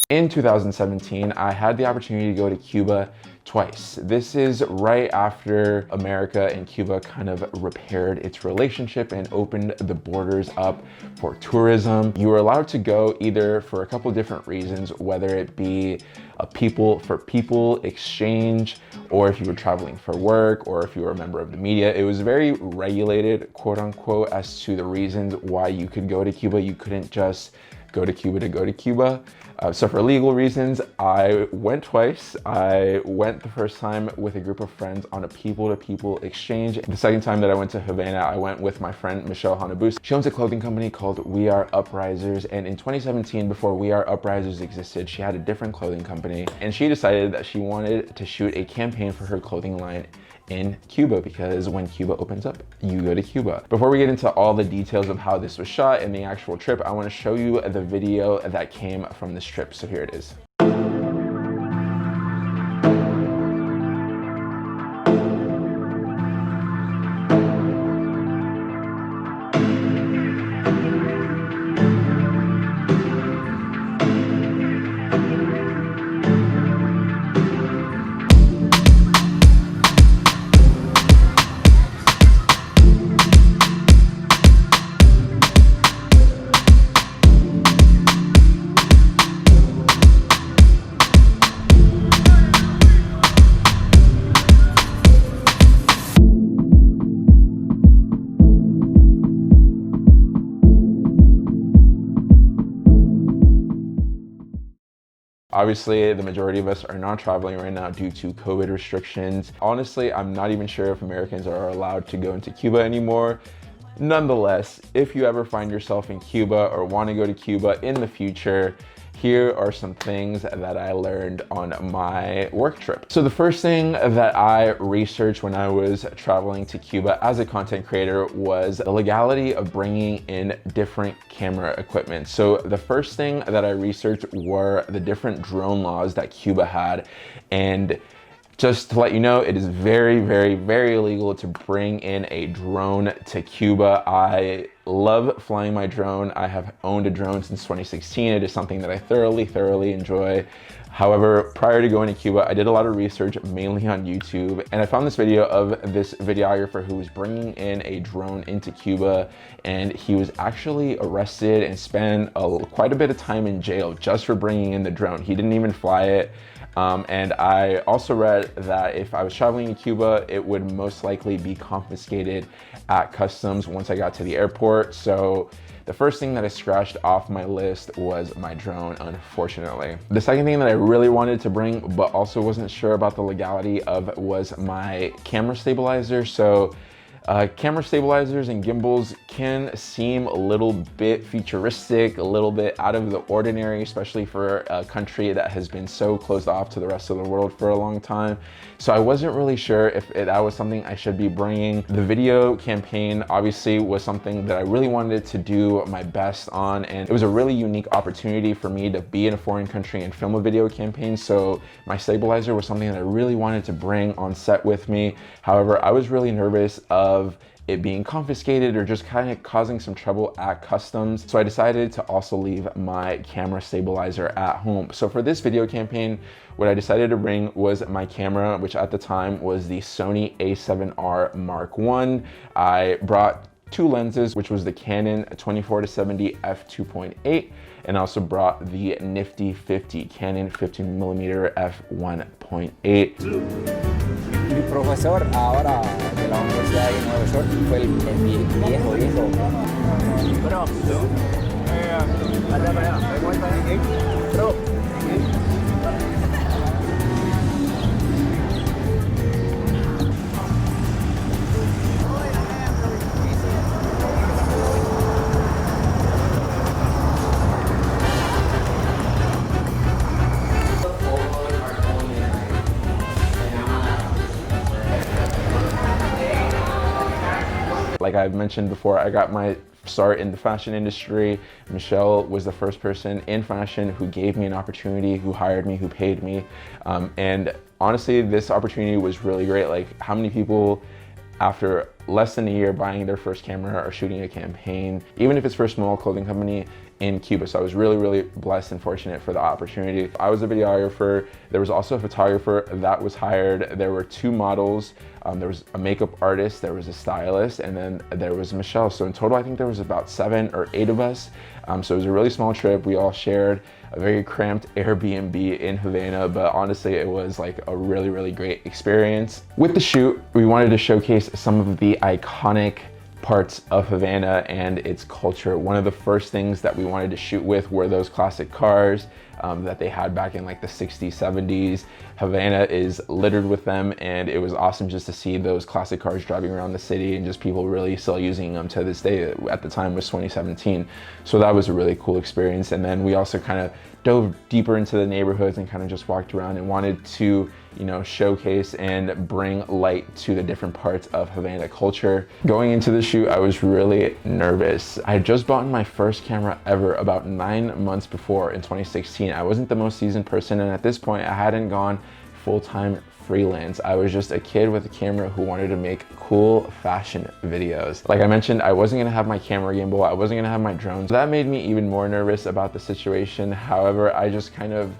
In 2017, I had the opportunity to go to Cuba twice. This is right after America and Cuba kind of repaired its relationship and opened the borders up for tourism. You were allowed to go either for a couple different reasons, whether it be a people for people exchange, or if you were traveling for work, or if you were a member of the media. It was very regulated, quote unquote, as to the reasons why you could go to Cuba. You couldn't just go to Cuba to go to Cuba. So for legal reasons, I went twice. I went the first time with a group of friends on a people-to-people exchange. The second time that I went to Havana, I went with my friend Michelle Hanabus. She owns a clothing company called We Are Uprisers, and in 2017, before We Are Uprisers existed, she had a different clothing company, and she decided that she wanted to shoot a campaign for her clothing line in Cuba, because when Cuba opens up, you go to Cuba. Before we get into all the details of how this was shot and the actual trip, I want to show you the video that came from this trip. So here it is. Obviously, the majority of us are not traveling right now due to COVID restrictions. Honestly, I'm not even sure if Americans are allowed to go into Cuba anymore. Nonetheless, if you ever find yourself in Cuba or want to go to Cuba in the future, here are some things that I learned on my work trip. So the first thing that I researched when I was traveling to Cuba as a content creator was the legality of bringing in different camera equipment. So the first thing that I researched were the different drone laws that Cuba had. And just to let you know, it is very, very, very illegal to bring in a drone to Cuba. I love flying my drone. I have owned a drone since 2016. It is something that I thoroughly enjoy. However, prior to going to Cuba, I did a lot of research, mainly on YouTube, and I found this video of this videographer who was bringing in a drone into Cuba, and he was actually arrested and spent quite a bit of time in jail just for bringing in the drone. He didn't even fly it. And I also read that if I was traveling to Cuba, it would most likely be confiscated at customs once I got to the airport. So the first thing that I scratched off my list was my drone, unfortunately. The second thing that I really wanted to bring, but also wasn't sure about the legality of, was my camera stabilizer. So camera stabilizers and gimbals can seem a little bit futuristic, a little bit out of the ordinary, especially for a country that has been so closed off to the rest of the world for a long time. So I wasn't really sure if that was something I should be bringing. The video campaign obviously was something that I really wanted to do my best on, and it was a really unique opportunity for me to be in a foreign country and film a video campaign. So my stabilizer was something that I really wanted to bring on set with me. However, I was really nervous of it being confiscated or just kind of causing some trouble at customs. So I decided to also leave my camera stabilizer at home. So for this video campaign, what I decided to bring was my camera, which at the time was the Sony a7R Mark I. I brought two lenses, which was the Canon 24-70 f2.8, and I also brought the nifty 50 Canon 15mm f1.8. Mi profesor ahora de la Universidad de Nueva York fue el viejo. Bro, bro. Like I've mentioned before, I got my start in the fashion industry. Michelle was the first person in fashion who gave me an opportunity, who hired me, who paid me. And honestly, this opportunity was really great. Like, how many people after less than a year buying their first camera or shooting a campaign, even if it's for a small clothing company, in Cuba. So I was really, really blessed and fortunate for the opportunity. I was a videographer. There was also a photographer that was hired. There were 2 models. There was a makeup artist, there was a stylist, and then there was Michelle. So in total, I think there was about 7 or 8 of us. So it was a really small trip. We all shared a very cramped Airbnb in Havana, but honestly, it was like a really, really great experience. With the shoot, we wanted to showcase some of the iconic parts of Havana and its culture. One of the first things that we wanted to shoot with were those classic cars that they had back in like the 60s, 70s. Havana is littered with them, and it was awesome just to see those classic cars driving around the city and just people really still using them to this day. At the time was 2017. So that was a really cool experience. And then we also kind of dove deeper into the neighborhoods and kind of just walked around and wanted to, you know, showcase and bring light to the different parts of Havana culture. Going into the shoot, I was really nervous. I had just bought my first camera ever about 9 months before in 2016. I wasn't the most seasoned person, and at this point I hadn't gone full-time freelance. I was just a kid with a camera who wanted to make cool fashion videos. Like I mentioned, I wasn't gonna have my camera gimbal, I wasn't gonna have my drones. That made me even more nervous about the situation. However, I just kind of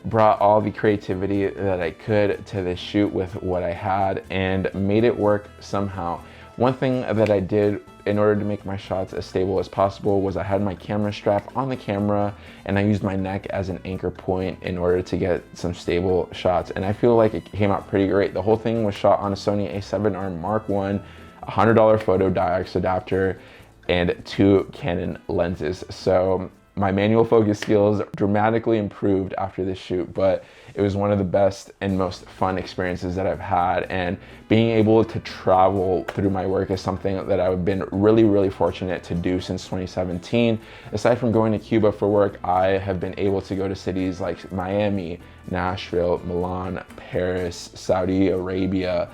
brought all the creativity that I could to this shoot with what I had and made it work somehow. One thing that I did in order to make my shots as stable as possible was I had my camera strap on the camera and I used my neck as an anchor point in order to get some stable shots. And I feel like it came out pretty great. The whole thing was shot on a Sony a7R Mark I, $100 photo diox adapter, and 2 Canon lenses. So my manual focus skills dramatically improved after this shoot, but it was one of the best and most fun experiences that I've had. And being able to travel through my work is something that I've been really, really fortunate to do since 2017. Aside from going to Cuba for work, I have been able to go to cities like Miami, Nashville, Milan, Paris, Saudi Arabia,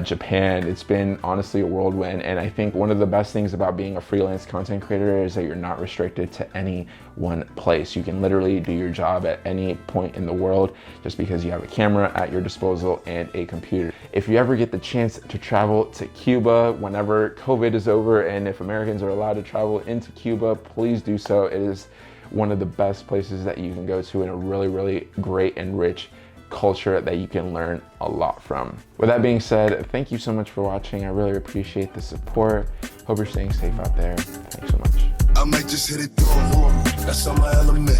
Japan. It's been honestly a whirlwind, and I think one of the best things about being a freelance content creator is that you're not restricted to any one place. You can literally do your job at any point in the world just because you have a camera at your disposal and a computer. If you ever get the chance to travel to Cuba whenever COVID is over, and if Americans are allowed to travel into Cuba, please do so. It is one of the best places that you can go to, and a really, really great and rich culture that you can learn a lot from. With that being said, thank you so much for watching. I really appreciate the support. Hope you're staying safe out there. Thanks so much. I might just hit it through. That's on my element.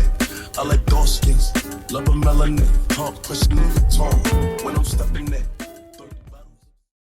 I like dark skins, love a melanin, pump pushing in the tone when I'm stepping in.